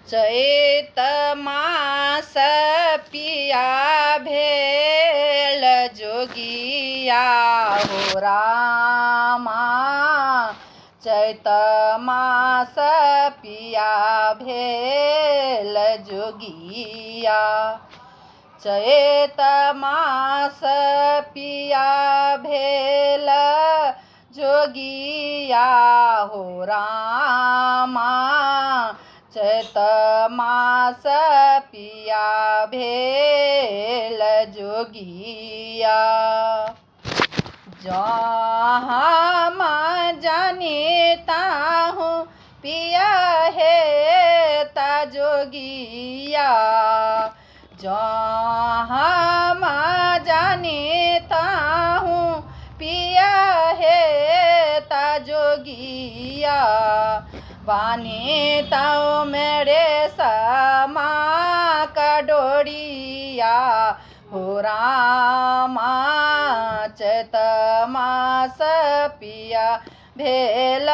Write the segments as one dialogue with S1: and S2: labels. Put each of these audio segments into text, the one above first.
S1: चैत मास पिया भेल जोगिया हो रामा। चैत मास पिया भेल जोगिया। चैत मास पिया भेल जोगिया हो रामा। चैत मास पिया भेल जोगिया। जहाँ मैं जानीता हूँ पिया है ता जोगिया। जहाँ मैं जानीता हूँ पिया है ता जोगिया। बानी ताओ मेरे समा का डोरिया हो रामा। चैत मास पिया भेल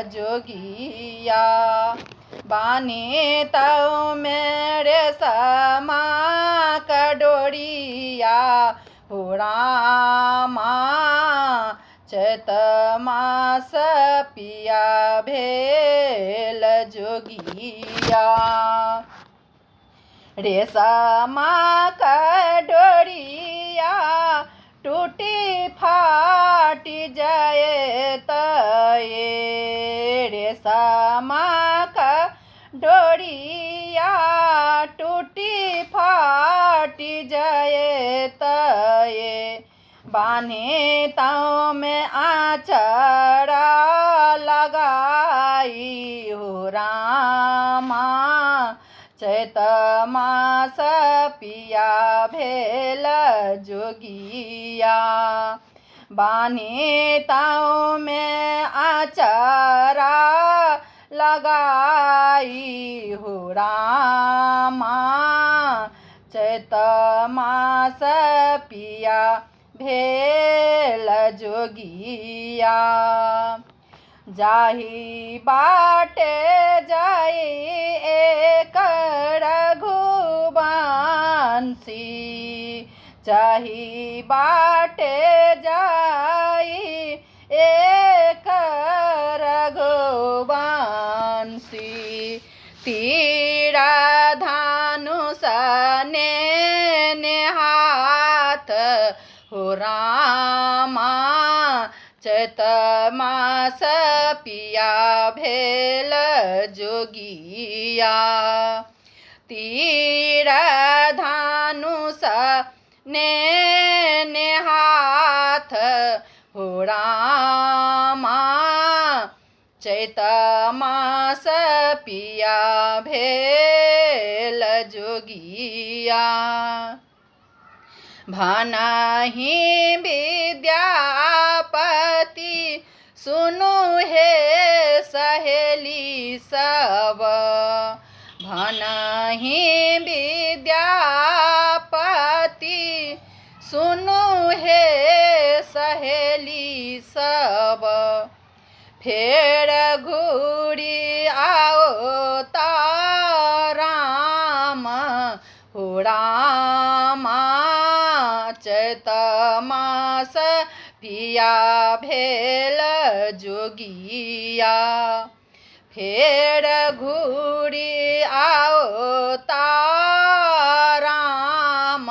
S1: जोगिया। बानी ताओ मेरे समा का डोरिया हो रामा। चैत मास पिया भेल जोगिया। रेशमा का डोरिया टूटी फाटी जाए तये। रेशमा का डोरिया टूटी फाटी जाए तये। बाने ताओ में आचरा लगाई हो रामा। चैत मास पिया भेल जोगिया। बाने ताओ में आचरा लगाई हो रामा। चैत मास पिया भेल जोगिया। जाही बाटे जाई एक रघुवंशी। जाही बाटे जाई एक रघुवंशी। तीरा धनुष ने हाथ हो रामा। चैत मास पिया भेल जोगिया। तीर धनुष ने हाथ हो रामा। चैत मास पिया भेल जोगिया। भनहि विद्यापति सुनु हे सहेली सब। भनहि विद्यापति सुनु हे सहेली सब। फेर घूरी आओ ता राम हो रामा। चैत मास पिया भेल जोगिया। फेर घूरी आओ ता राम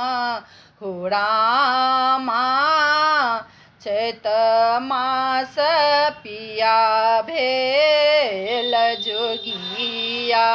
S1: हो रामा। चैत मास पिया भेल जोगिया।